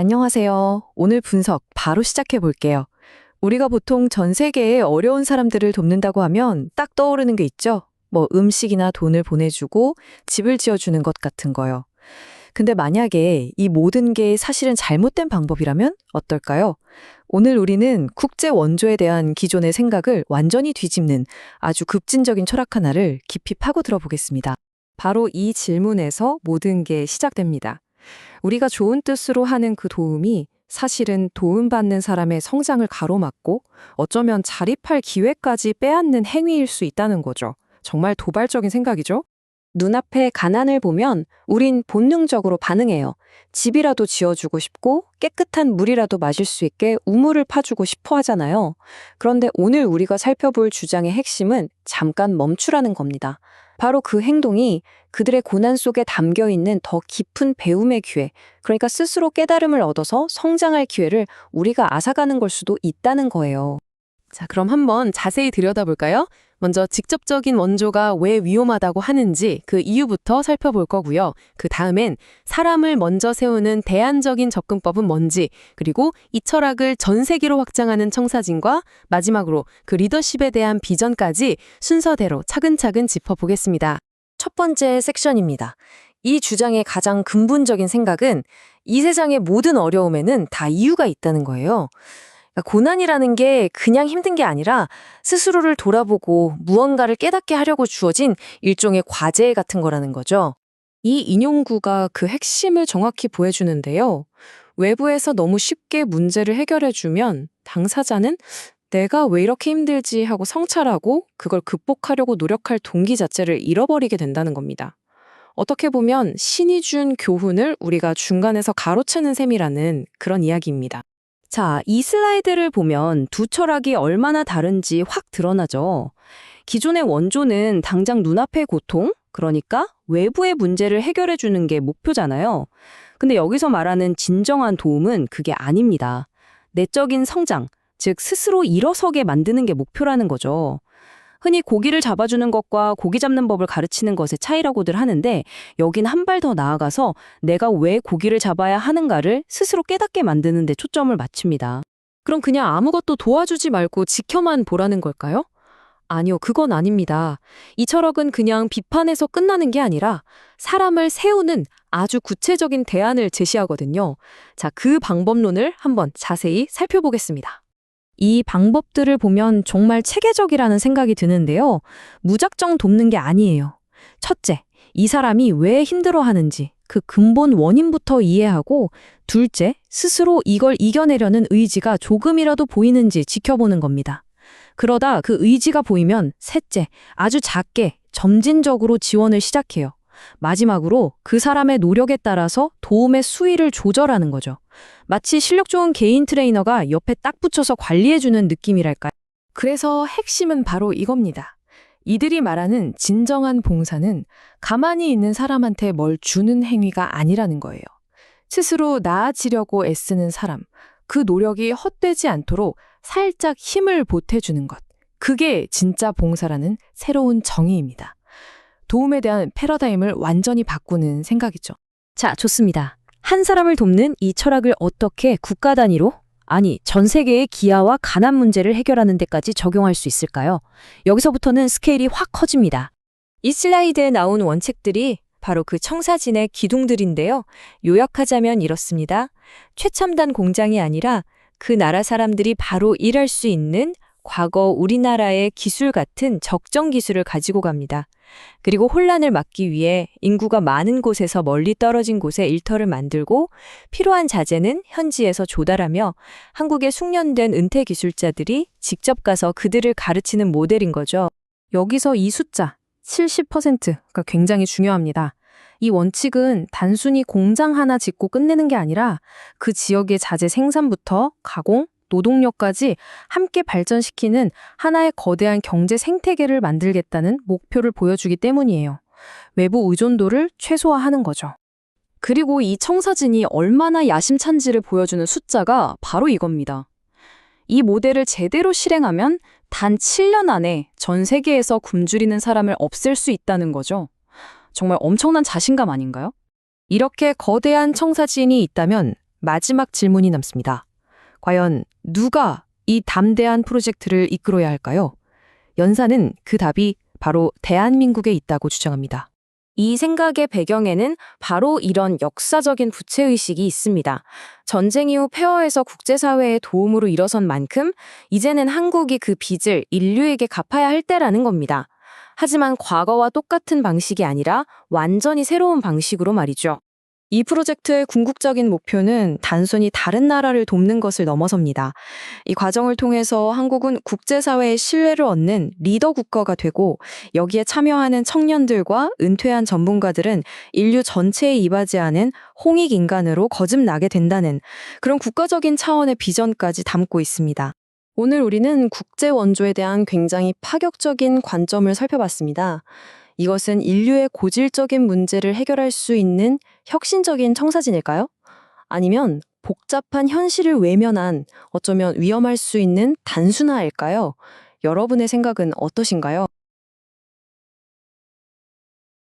안녕하세요. 오늘 분석 바로 시작해 볼게요. 우리가 보통 전 세계의 어려운 사람들을 돕는다고 하면 딱 떠오르는 게 있죠? 뭐 음식이나 돈을 보내주고 집을 지어주는 것 같은 거요. 근데 만약에 이 모든 게 사실은 잘못된 방법이라면 어떨까요? 오늘 우리는 국제 원조에 대한 기존의 생각을 완전히 뒤집는 아주 급진적인 철학 하나를 깊이 파고 들어보겠습니다. 바로 이 질문에서 모든 게 시작됩니다. 우리가 좋은 뜻으로 하는 그 도움이 사실은 도움받는 사람의 성장을 가로막고 어쩌면 자립할 기회까지 빼앗는 행위일 수 있다는 거죠. 정말 도발적인 생각이죠? 눈앞에 가난을 보면 우린 본능적으로 반응해요. 집이라도 지어주고 싶고 깨끗한 물이라도 마실 수 있게 우물을 파주고 싶어 하잖아요. 그런데 오늘 우리가 살펴볼 주장의 핵심은 잠깐 멈추라는 겁니다. 바로 그 행동이 그들의 고난 속에 담겨 있는 더 깊은 배움의 기회, 그러니까 스스로 깨달음을 얻어서 성장할 기회를 우리가 앗아가는 걸 수도 있다는 거예요. 자, 그럼 한번 자세히 들여다볼까요? 먼저 직접적인 원조가 왜 위험하다고 하는지 그 이유부터 살펴볼 거고요. 그 다음엔 사람을 먼저 세우는 대안적인 접근법은 뭔지, 그리고 이 철학을 전 세계로 확장하는 청사진과 마지막으로 그 리더십에 대한 비전까지 순서대로 차근차근 짚어보겠습니다. 첫 번째 섹션입니다. 이 주장의 가장 근본적인 생각은 이 세상의 모든 어려움에는 다 이유가 있다는 거예요. 그러니까 고난이라는 게 그냥 힘든 게 아니라 스스로를 돌아보고 무언가를 깨닫게 하려고 주어진 일종의 과제 같은 거라는 거죠. 이 인용구가 그 핵심을 정확히 보여주는데요. 외부에서 너무 쉽게 문제를 해결해주면 당사자는 내가 왜 이렇게 힘들지 하고 성찰하고 그걸 극복하려고 노력할 동기 자체를 잃어버리게 된다는 겁니다. 어떻게 보면 신이 준 교훈을 우리가 중간에서 가로채는 셈이라는 그런 이야기입니다. 자, 이 슬라이드를 보면 두 철학이 얼마나 다른지 확 드러나죠. 기존의 원조는 당장 눈앞의 고통, 그러니까 외부의 문제를 해결해 주는 게 목표잖아요. 근데 여기서 말하는 진정한 도움은 그게 아닙니다. 내적인 성장, 즉 스스로 일어서게 만드는 게 목표라는 거죠. 흔히 고기를 잡아주는 것과 고기 잡는 법을 가르치는 것의 차이라고들 하는데 여긴 한 발 더 나아가서 내가 왜 고기를 잡아야 하는가를 스스로 깨닫게 만드는 데 초점을 맞춥니다. 그럼 그냥 아무것도 도와주지 말고 지켜만 보라는 걸까요? 아니요, 그건 아닙니다. 이 철학은 그냥 비판에서 끝나는 게 아니라 사람을 세우는 아주 구체적인 대안을 제시하거든요. 자, 그 방법론을 한번 자세히 살펴보겠습니다. 이 방법들을 보면 정말 체계적이라는 생각이 드는데요. 무작정 돕는 게 아니에요. 첫째, 이 사람이 왜 힘들어하는지 그 근본 원인부터 이해하고, 둘째, 스스로 이걸 이겨내려는 의지가 조금이라도 보이는지 지켜보는 겁니다. 그러다 그 의지가 보이면 셋째, 아주 작게 점진적으로 지원을 시작해요. 마지막으로 그 사람의 노력에 따라서 도움의 수위를 조절하는 거죠. 마치 실력 좋은 개인 트레이너가 옆에 딱 붙여서 관리해주는 느낌이랄까요? 그래서 핵심은 바로 이겁니다. 이들이 말하는 진정한 봉사는 가만히 있는 사람한테 뭘 주는 행위가 아니라는 거예요. 스스로 나아지려고 애쓰는 사람, 그 노력이 헛되지 않도록 살짝 힘을 보태주는 것. 그게 진짜 봉사라는 새로운 정의입니다. 도움에 대한 패러다임을 완전히 바꾸는 생각이죠. 자, 좋습니다. 한 사람을 돕는 이 철학을 어떻게 국가 단위로, 아니 전 세계의 기아와 가난 문제를 해결하는 데까지 적용할 수 있을까요? 여기서부터는 스케일이 확 커집니다. 이 슬라이드에 나온 원칙들이 바로 그 청사진의 기둥들인데요. 요약하자면 이렇습니다. 최첨단 공장이 아니라 그 나라 사람들이 바로 일할 수 있는 과거 우리나라의 기술 같은 적정 기술을 가지고 갑니다. 그리고 혼란을 막기 위해 인구가 많은 곳에서 멀리 떨어진 곳에 일터를 만들고 필요한 자재는 현지에서 조달하며 한국의 숙련된 은퇴 기술자들이 직접 가서 그들을 가르치는 모델인 거죠. 여기서 이 숫자 70%가 굉장히 중요합니다. 이 원칙은 단순히 공장 하나 짓고 끝내는 게 아니라 그 지역의 자재 생산부터 가공, 노동력까지 함께 발전시키는 하나의 거대한 경제 생태계를 만들겠다는 목표를 보여주기 때문이에요. 외부 의존도를 최소화하는 거죠. 그리고 이 청사진이 얼마나 야심찬지를 보여주는 숫자가 바로 이겁니다. 이 모델을 제대로 실행하면 단 7년 안에 전 세계에서 굶주리는 사람을 없앨 수 있다는 거죠. 정말 엄청난 자신감 아닌가요? 이렇게 거대한 청사진이 있다면 마지막 질문이 남습니다. 과연 누가 이 담대한 프로젝트를 이끌어야 할까요? 연사는 그 답이 바로 대한민국에 있다고 주장합니다. 이 생각의 배경에는 바로 이런 역사적인 부채의식이 있습니다. 전쟁 이후 폐허에서 국제사회의 도움으로 일어선 만큼 이제는 한국이 그 빚을 인류에게 갚아야 할 때라는 겁니다. 하지만 과거와 똑같은 방식이 아니라 완전히 새로운 방식으로 말이죠. 이 프로젝트의 궁극적인 목표는 단순히 다른 나라를 돕는 것을 넘어섭니다. 이 과정을 통해서 한국은 국제사회의 신뢰를 얻는 리더 국가가 되고 여기에 참여하는 청년들과 은퇴한 전문가들은 인류 전체에 이바지하는 홍익 인간으로 거듭나게 된다는 그런 국가적인 차원의 비전까지 담고 있습니다. 오늘 우리는 국제 원조에 대한 굉장히 파격적인 관점을 살펴봤습니다. 이것은 인류의 고질적인 문제를 해결할 수 있는 혁신적인 청사진일까요? 아니면 복잡한 현실을 외면한 어쩌면 위험할 수 있는 단순화일까요? 여러분의 생각은 어떠신가요?